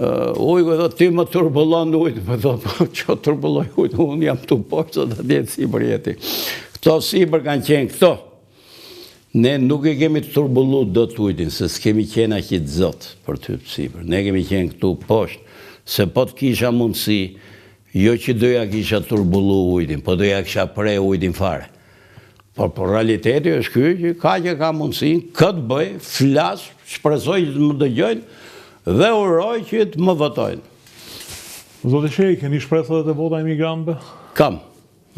Ujku dhe ti më turbulon ujtë, më thotë, që turbuloj ujtë, unë jam të poshtë dhe djetë sipër jeti. Këto sipër kanë qenë këto. Ne nuk e kemi turbullu do të ujtin, se s'kemi qenë aqit zotë për të sipër. Ne kemi qenë këtu poshtë, se po të kisha mundësi, jo që doja kisha turbullu ujtin, po doja kisha pre ujtin fare. Por realiteti është ky që ka mundësin, këtë bëj, flasë, shpresoj që të më dëgjojnë, dhe uroj që të më votojnë. Zotë Shej, keni shpresë dhe të vota imigrantëve? Kam,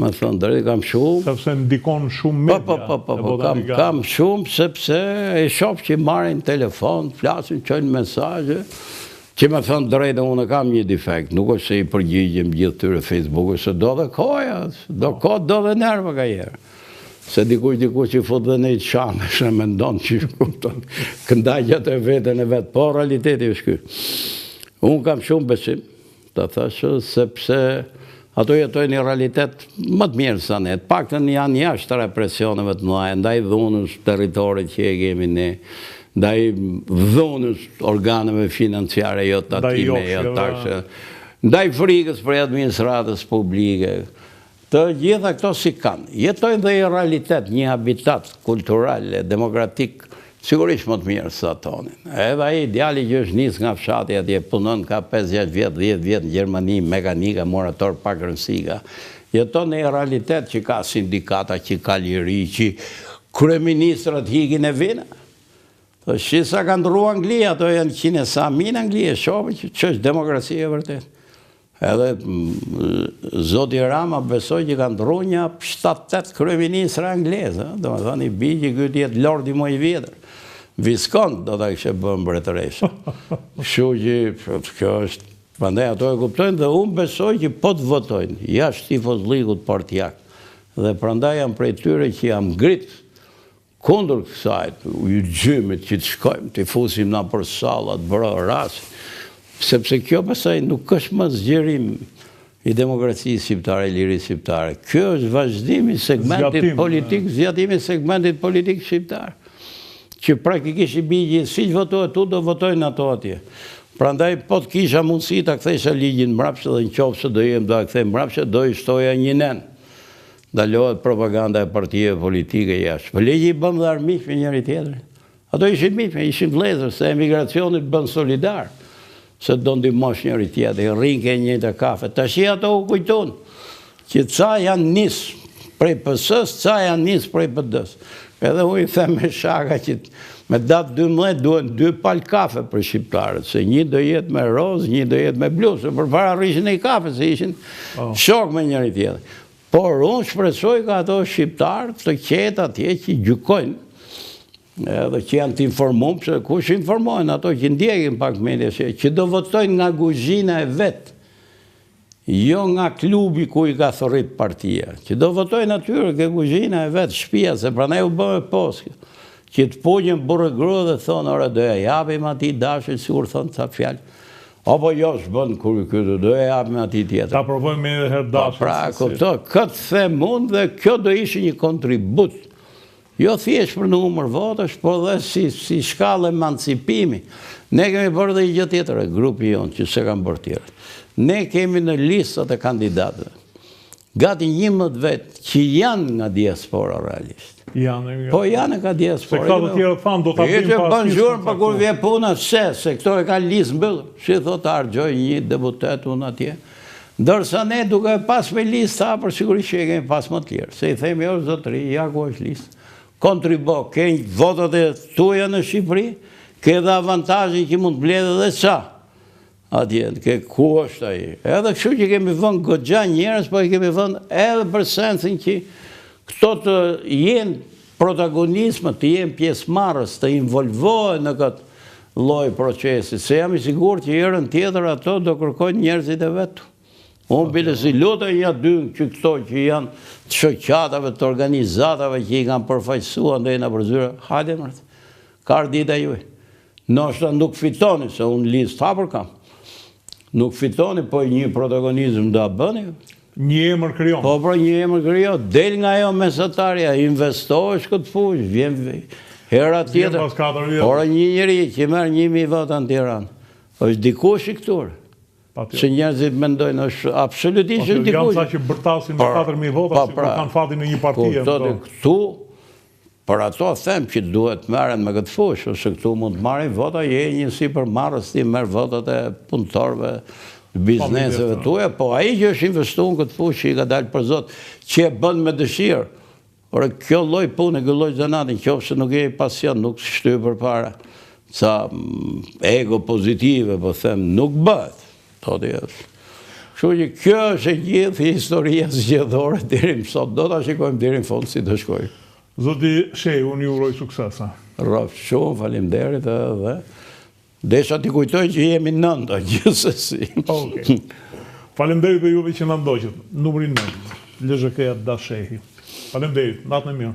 më thënë drejt, kam shumë. Sepse ndikon shumë media. Kam shumë, sepse e shoh që marrin telefon, flasin, qojnë mesazhe, që më thënë drejt, unë kam një defekt, nuk është se i përgjigjem gjithë tyre Facebook-u, se do dhe koja, do dhe nerva ka jere. Se dikush që i fut dhe ne i qanë, shë me ndonë që këndajgjat e vetën e vetë, po realiteti është ky. Unë kam shumë besim, të thashë, sepse ato jetojnë një realitet më të mirë sa ne, paktën janë jashtë represioneve të mëdha, ndaj dhunës teritorit që e kemi ne, ndaj dhunës organeve financiare, jo tatime, jo takshe, ndaj frikës për administratës publike. Të gjitha këto si kanë. Jetojnë dhe i realitet, një habitat kultural, demokratik, sigurisht më të mirë sa tonin. Edhe ai djali që është nis nga fshati atje, punon ka 5-6 vjet, 10 vjet në Gjermani, mekanika, morator, pak rënsika. Jeton në i realitet që ka sindikata, që ka liri, që kryeministrat hikin e vina. Shisa ka ndru Anglia, ato janë qine sa minë Anglia, shohë që është demokracia e vërtet. Edhe Zoti Rama besoj që ka ndru një 7-8 kryeministra anglezë, do më thani bigi këtë jetë lordi më i vjetër. Viskont do të kështë bërë mbretëreshë. Kështu që kjo është, prandaj ato e kuptojnë dhe unë besoj që po të votojnë, jashtë tifozlikut partijak. Dhe prandaj jam prej tyre që jam ngritë kundër kësajt, u gjymit që të shkojmë, të fusim na për salat, bërë rasi. Sepse kjo pasaj nuk është më zgjerim i demokracisë shqiptare, i lirisë shqiptare. Kjo është vazhdimi segmentit politik, zgjatimi segmentit politik shqiptar. Që praktikisht i bigji, si që votojnë tu, do votojnë ato atje. Prandaj, po të kisha mundësi të kthesha ligjin mbrapsht dhe në qofë se do jem do a kthej mbrapsht, do i shtoja një nen. Dalohet propaganda e partijeve politike jashtë. Po ligji i bëm dhe armiq me njëri tjetër. Ato ishin miqme, ishin vlezër, se emigracionit bën solidar. Se do ndihmosh njëri tjetër, rrinë ke një të kafe. Tash ato u kujton që ca janë nis prej PS-s, ca janë nis prej PD-s. Edhe u i them me shaka që me datë 12 duhen 2 palë kafe për shqiptarët, se një do jetë me rozë, një do jetë me blu, se përpara rrishin e kafe, se ishin shok me njëri tjetër. Por unë shpresoj ka ato shqiptarë të qetë atje që gjykojnë, edhe që janë të informuar, pëse kush informojnë ato që ndjekin pak media, që do votojnë nga kuzhina e vetë, jo nga klubi ku i ka thorrit partia, që do votojnë atyre ke kuzhina e vetë, shtëpia, se prandaj u bë poskë, që të punjën burrë grua dhe thonë, ora do ja japim atij dashur, sigur thonë ca fjalë. Apo jo s'bën kur këtu do ja japim atij tjetër. Ta provojmë edhe herë dashur. Pra, kupto, këtë them unë dhe kjo do ishte një kontribut. Jo thjesht për numër votash, por dhe si shkallë emancipimi. Ne kemi bërë dhe gjë tjetër, grupi jonë, që se kam bërë tjerë. Ne kemi në listat e kandidatëve gati 11 vetë që janë nga diaspora realisht. Po janë nga diaspora. Se këta të tjerë thanë do të abim pas njështë. Bën zhurë, për kur vje puna, se këto e ka listë mbëllë. Që thot argjoj një deputet unë atje. Ndërsa ne duke pas me listë ta, për sigurisht që e kemi pas më tjerë. Se i themi jo zotëri, ja ku është listë. Kontribo, ke votat e tuja në Shqipëri, ke dhe avantajin që mund të bledhe dhe ca. Atje, ke ku është aji. Edhe kështu që kemi vënë goxha njerëz, po kemi vënë edhe për sensin që këto të jenë protagonismë, të jenë pjesëmarrës, të involvohen në këtë lloj procesi. Se jam i sigurt që herën tjetër ato do kërkojnë njerëzit e vetu. Unë bile si lutem ja dy që këto që janë të shoqatave, të organizatave që i kanë përfaqësuar ndaj na përzyra, hajde mërë, ka ardita juaj. Ndoshta nuk fitoni, se unë listë hapur kam. Nuk fitoni, po një protagonizm da bëni. Një emër krijon. Po pra një emër krijon, del nga ajo mesatarja, investohesh këtë fush, vjen hera tjetër. Ora një njeri që merr 1000 vota në Tiranë. është dikush i këtur. Që njerëzit mendojnë është absolutisht është dikush. Janë sa që bërtasin me 4.000 vota, si kur kanë fatin në një partije. Këtu, për ato them që duhet merren me këtë fushë, ose këtu mund të marrin vota, je një si për marrës ti merr votat e punëtorëve, bizneseve tuaja, po ai që është investuar në këtë fushë i ka dalë për Zot, që e bën me dëshirë. Por kjo lloj pune, kjo lloj zanati, nëse nuk je pasion, nuk shtyj përpara. Ca ego pozitive, po them, nuk bëhet. Kështu që kjo është e gjithë historia zgjedhore deri më sot. Do ta shikojmë deri në fund si do shkojë. Zoti Shehu, unë ju uroj suksesa. Rraf, shumë faleminderit edhe desha t'i kujtoj që jemi 9 gjithsesi. Okej. Faleminderit për juve që na ndoqët. Numri 9. LZK-ja Dashehi. Faleminderit. Natën e mirë.